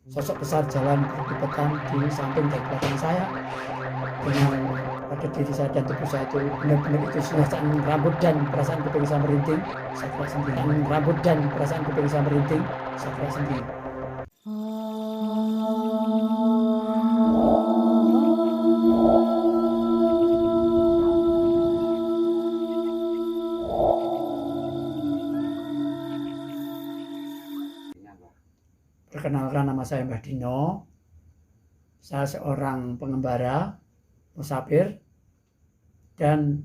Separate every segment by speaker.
Speaker 1: sosok besar jalan berdekatan di samping dan belakang saya, dengan pada diri saya dan tubuh saya itu benar-benar itu sensasi rambut dan perasaan kuping saya merinding, saya kira sendiri. Rambut dan perasaan kuping saya merinding, saya kira sendiri. Perkenalkan, nama saya Mbah Dino. Saya seorang pengembara, musafir, dan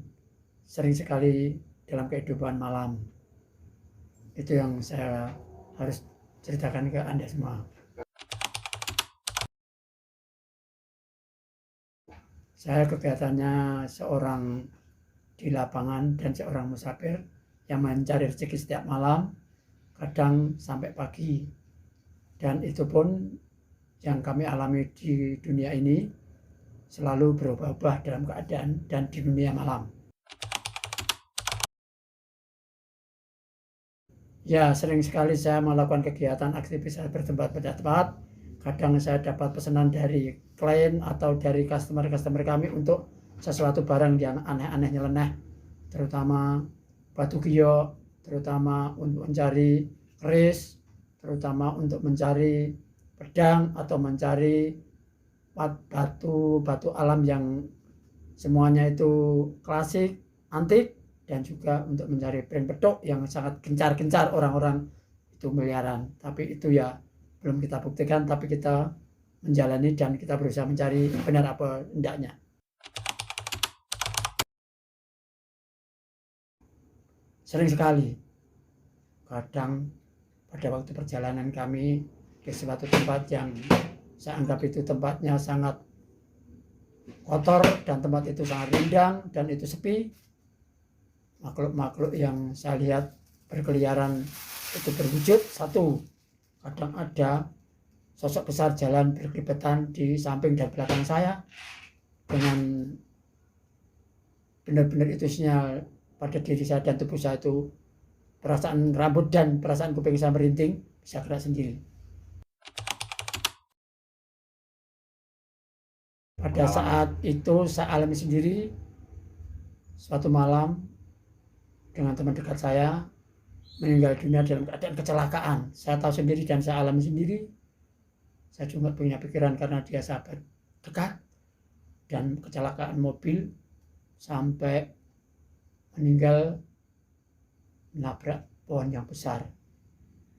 Speaker 1: sering sekali dalam kehidupan malam. Itu yang saya harus ceritakan ke Anda semua. Saya kegiatannya seorang di lapangan dan seorang musafir yang mencari rezeki setiap malam, kadang sampai pagi. Dan itu pun yang kami alami di dunia ini selalu berubah-ubah dalam keadaan dan di dunia malam. Ya, sering sekali saya melakukan kegiatan aktivitas bertempat pada tempat. Kadang saya dapat pesanan dari klien atau dari customer kami untuk sesuatu barang yang aneh-aneh nyeleneh, terutama batu giok, terutama untuk mencari keris, terutama untuk mencari pedang atau mencari batu alam yang semuanya itu klasik, antik, dan juga untuk mencari brand pedok yang sangat gencar-gencar orang-orang itu miliaran. Tapi itu ya belum kita buktikan, tapi kita menjalani dan kita berusaha mencari benar apa hendaknya. Sering sekali, kadang pada waktu perjalanan kami ke suatu tempat yang saya anggap itu tempatnya sangat kotor dan tempat itu sangat rindang dan itu sepi, makhluk-makhluk yang saya lihat berkeliaran itu berwujud satu. Kadang ada sosok besar jalan berkelibetan di samping dan belakang saya, dengan benar-benar itu sinyal pada diri saya dan tubuh saya itu perasaan rambut dan perasaan kuping saya merinding, bisa gerak sendiri. Pada saat itu saya alami sendiri suatu malam dengan teman dekat saya meninggal dunia dalam keadaan kecelakaan. Saya tahu sendiri dan saya alami sendiri. Saya cuma punya pikiran karena dia sahabat dekat, dan kecelakaan mobil sampai meninggal menabrak pohon yang besar.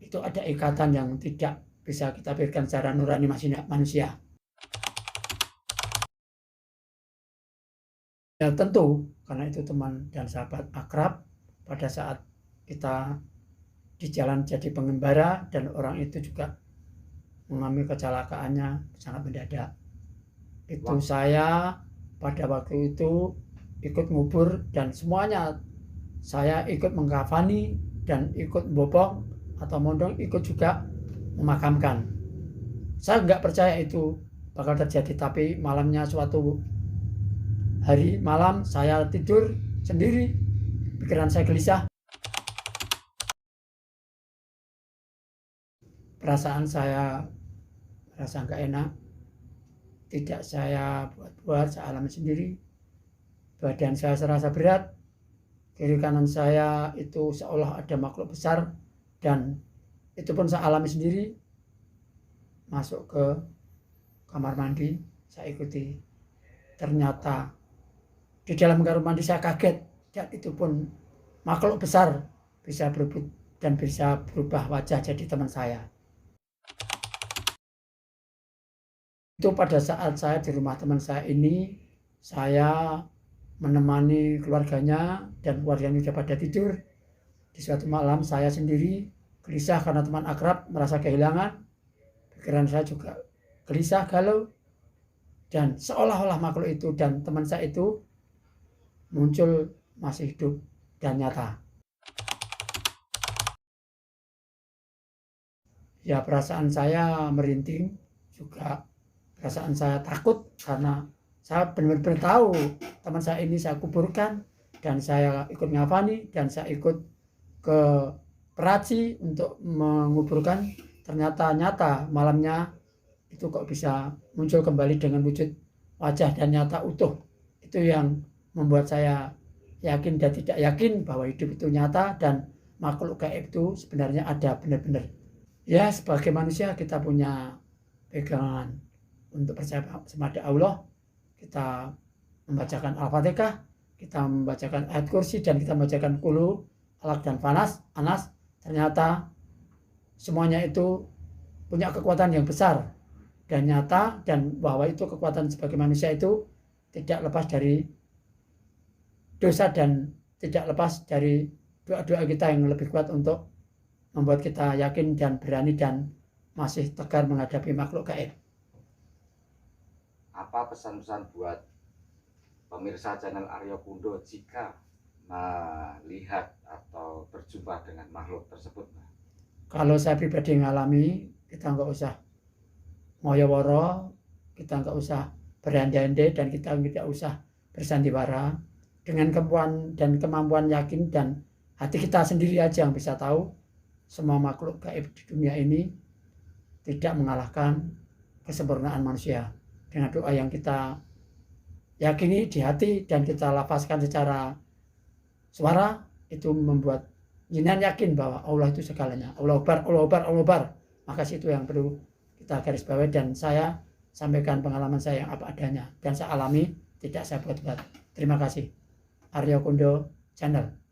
Speaker 1: Itu ada ikatan yang tidak bisa kita pikirkan secara nurani manusia. Ya tentu, karena itu teman dan sahabat akrab. Pada saat kita di jalan jadi pengembara dan orang itu juga mengalami kecelakaannya sangat mendadak. Itu saya pada waktu itu ikut ngubur dan semuanya saya ikut mengkafani dan ikut bopong atau mondong, ikut juga memakamkan. Saya nggak percaya itu bakal terjadi, tapi malamnya suatu hari malam saya tidur sendiri, pikiran saya gelisah, perasaan saya merasa nggak enak, tidak saya buat-buat, saya alami sendiri. Badan saya serasa berat, kiri kanan saya itu seolah ada makhluk besar, dan itu pun saya alami sendiri. Masuk ke kamar mandi, saya ikuti. Ternyata di dalam kamar mandi saya kaget, dan itu pun makhluk besar bisa berebut dan bisa berubah wajah jadi teman saya. Itu pada saat saya di rumah teman saya ini, saya menemani keluarganya dan keluarganya sudah pada tidur. Di suatu malam saya sendiri gelisah karena teman akrab merasa kehilangan. Pikiran saya juga gelisah, galau, dan seolah-olah makhluk itu dan teman saya itu muncul masih hidup dan nyata. Ya, perasaan saya merinding, juga perasaan saya takut karena saya benar-benar tahu teman saya ini saya kuburkan, dan saya ikut ngafani dan saya ikut ke peraci untuk menguburkan. Ternyata nyata malamnya itu kok bisa muncul kembali dengan wujud wajah dan nyata utuh. Itu yang membuat saya yakin dan tidak yakin bahwa hidup itu nyata dan makhluk gaib itu sebenarnya ada benar-benar. Ya, sebagai manusia kita punya pegangan untuk percaya kepada Allah. Kita membacakan Al-Fatihah, kita membacakan ayat kursi, dan kita membacakan Qul, Alaq, dan Anas. Ternyata semuanya itu punya kekuatan yang besar dan nyata, dan bahwa itu kekuatan sebagai manusia itu tidak lepas dari dosa dan tidak lepas dari doa-doa kita yang lebih kuat untuk membuat kita yakin dan berani dan masih tegar menghadapi makhluk gaib.
Speaker 2: Apa pesan-pesan buat pemirsa channel Aryo Kundo jika melihat atau berjumpa dengan makhluk tersebut?
Speaker 1: Kalau saya pribadi ngalami, kita nggak usah ngoyo-woro, kita nggak usah berandai-andai, dan kita tidak usah bersandiwara. Dengan kemampuan yakin dan hati kita sendiri aja yang bisa tahu semua makhluk gaib di dunia ini tidak mengalahkan kesempurnaan manusia. Dengan doa yang kita yakini di hati dan kita lafazkan secara suara, itu membuat jinan yakin bahwa Allah itu segalanya. Allah Akbar, Allah Akbar, Allah Akbar. Maka itu yang perlu kita garis bawahi, dan saya sampaikan pengalaman saya yang apa adanya dan saya alami, tidak saya buat-buat. Terima kasih. Aryo Kundo Channel.